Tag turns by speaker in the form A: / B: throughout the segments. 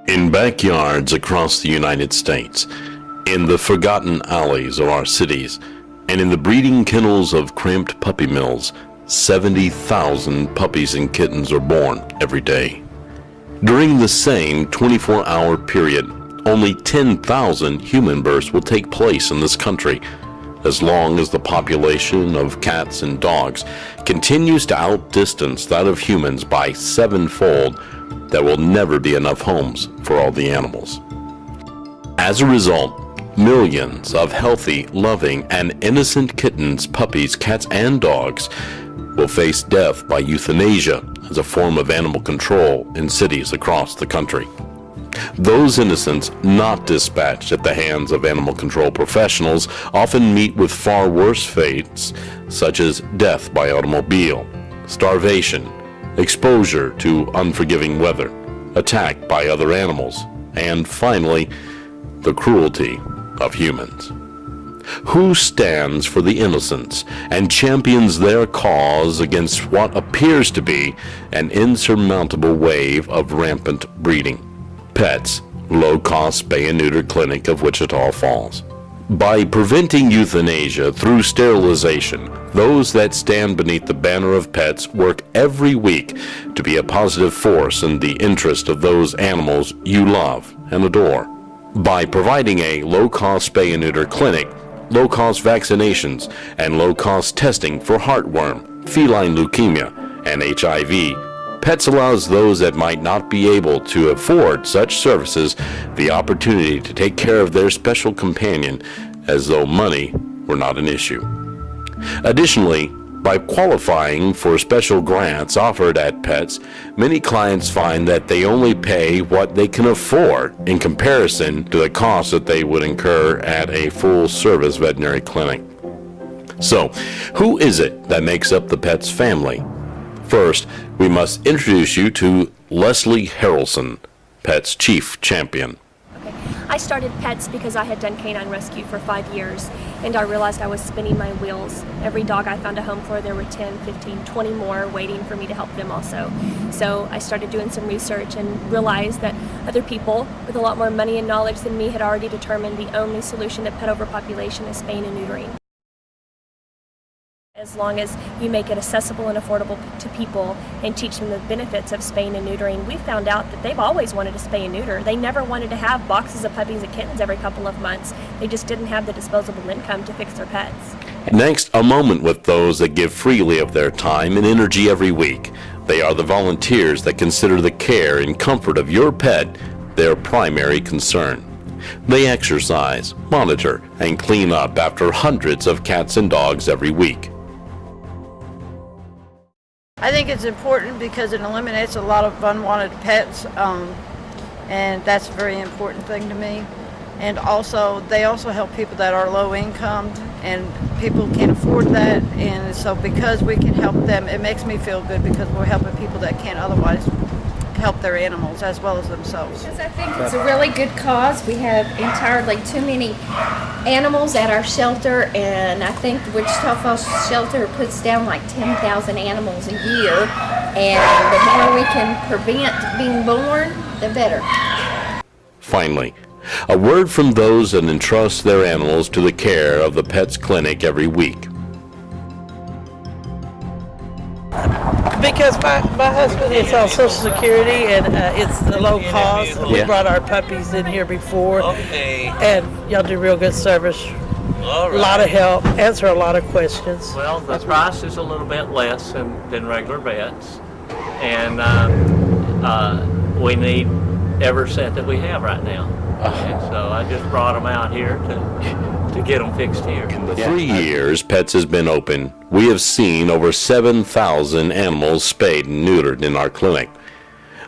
A: In backyards across the United States, in the forgotten alleys of our cities, and in the breeding kennels of cramped puppy mills, 70,000 puppies and kittens are born every day. During the same 24-hour period, only 10,000 human births will take place in this country. As long as the population of cats and dogs continues to outdistance that of humans by sevenfold, there will never be enough homes for all the animals. As a result, millions of healthy, loving, and innocent kittens, puppies, cats, and dogs will face death by euthanasia as a form of animal control in cities across the country. Those innocents not dispatched at the hands of animal control professionals often meet with far worse fates, such as death by automobile, starvation, exposure to unforgiving weather, attack by other animals, and finally, the cruelty of humans. Who stands for the innocents and champions their cause against what appears to be an insurmountable wave of rampant breeding? P.E.T.S, low-cost spay and neuter clinic of Wichita Falls. By preventing euthanasia through sterilization, those that stand beneath the banner of P.E.T.S work every week to be a positive force in the interest of those animals you love and adore. By providing a low-cost spay and neuter clinic, low-cost vaccinations, and low-cost testing for heartworm, feline leukemia, and HIV, P.E.T.S allows those that might not be able to afford such services the opportunity to take care of their special companion as though money were not an issue. Additionally, by qualifying for special grants offered at P.E.T.S, many clients find that they only pay what they can afford in comparison to the cost that they would incur at a full-service veterinary clinic. So, who is it that makes up the P.E.T.S family? First, we must introduce you to Leslie Harrelson, P.E.T.S Chief Champion.
B: Okay. I started P.E.T.S because I had done canine rescue for 5 years, and I realized I was spinning my wheels. Every dog I found a home for, there were 10, 15, 20 more waiting for me to help them also. So I started doing some research and realized that other people with a lot more money and knowledge than me had already determined the only solution to pet overpopulation is spaying and neutering. As long as you make it accessible and affordable to people and teach them the benefits of spaying and neutering, we found out that they've always wanted to spay and neuter. They never wanted to have boxes of puppies and kittens every couple of months. They just didn't have the disposable income to fix their pets.
A: Next, a moment with those that give freely of their time and energy every week. They are the volunteers that consider the care and comfort of your pet their primary concern. They exercise, monitor, and clean up after hundreds of cats and dogs every week.
C: I think it's important because it eliminates a lot of unwanted pets, and that's a very important thing to me. And also, they also help people that are low income, and people can't afford that. And so because we can help them, it makes me feel good because we're helping people that can't otherwise help their animals as well as themselves.
D: Because I think it's a really good cause. We have entirely too many animals at our shelter, and I think the Wichita Falls shelter puts down like 10,000 animals a year, and the more we can prevent being born, the better.
A: Finally, a word from those that entrust their animals to the care of the P.E.T.S clinic every week.
E: Because my husband is on Social Security, and it's the low cost. We brought our puppies in here before, and y'all do real good service. A lot of help, answer a lot of questions.
F: Well, the price is a little bit less than regular vets, and we need every set that we have right now. And so I just brought them out here to get them fixed here.
A: In the 3 years P.E.T.S has been open, we have seen over 7,000 animals spayed and neutered in our clinic.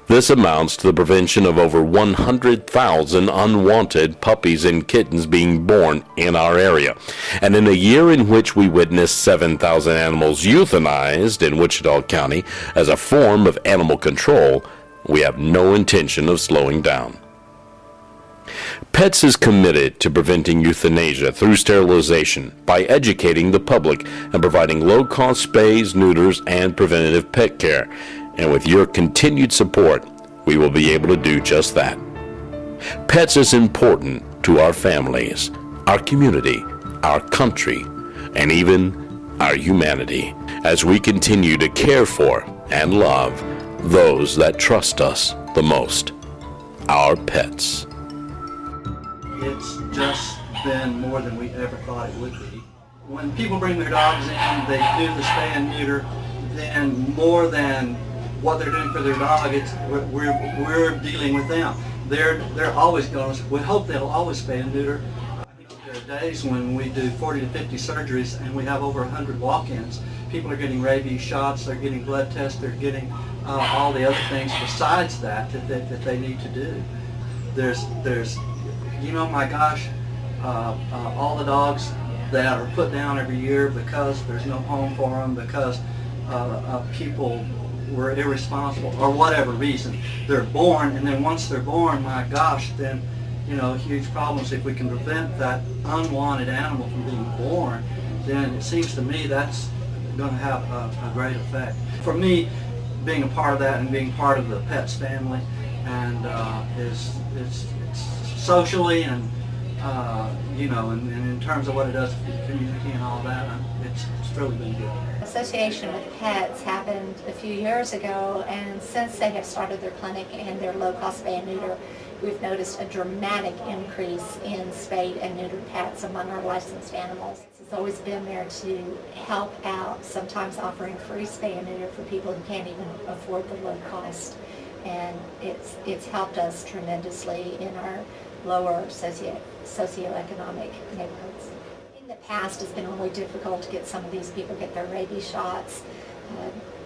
A: This amounts to the prevention of over 100,000 unwanted puppies and kittens being born in our area. And in a year in which we witnessed 7,000 animals euthanized in Wichita County as a form of animal control, we have no intention of slowing down. P.E.T.S is committed to preventing euthanasia through sterilization by educating the public and providing low-cost spays, neuters, and preventative pet care. And with your continued support, we will be able to do just that. Pets is important to our families, our community, our country, and even our humanity as we continue to care for and love those that trust us the most, our pets.
G: It's just been more than we ever thought it would be. When people bring their dogs in, they do the spay and neuter, then more than what they're doing for their dog, we're dealing with them. They're always going to, we hope they'll always spay and neuter. There are days when we do 40 to 50 surgeries and we have over 100 walk-ins. People are getting rabies shots, they're getting blood tests, they're getting all the other things besides that they need to do. There's you know, my gosh, all the dogs that are put down every year because there's no home for them, because people were irresponsible or whatever reason. They're born, and then once they're born, my gosh, then, you know, huge problems. If we can prevent that unwanted animal from being born, then it seems to me that's going to have a great effect. For me, being a part of that and being part of the P.E.T.S family, and it's socially and you know, and in terms of what it does for the community and all that, it's really been good.
H: Association with P.E.T.S happened a few years ago, and since they have started their clinic and their low-cost spay and neuter, we've noticed a dramatic increase in spayed and neutered pets among our licensed animals. It's always been there to help out, sometimes offering free spay and neuter for people who can't even afford the low cost. And it's helped us tremendously in our lower socioeconomic neighborhoods. In the past, it's been really difficult to get some of these people get their rabies shots.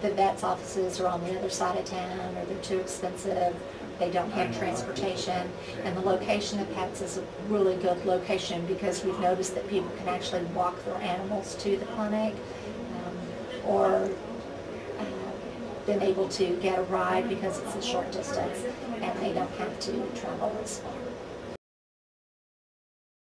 H: The vet's offices are on the other side of town, or they're too expensive. They don't have transportation, and the location of P.E.T.S is a really good location because we've noticed that people can actually walk their animals to the clinic, or been able to get a ride because it's a short distance and they don't have to travel as far.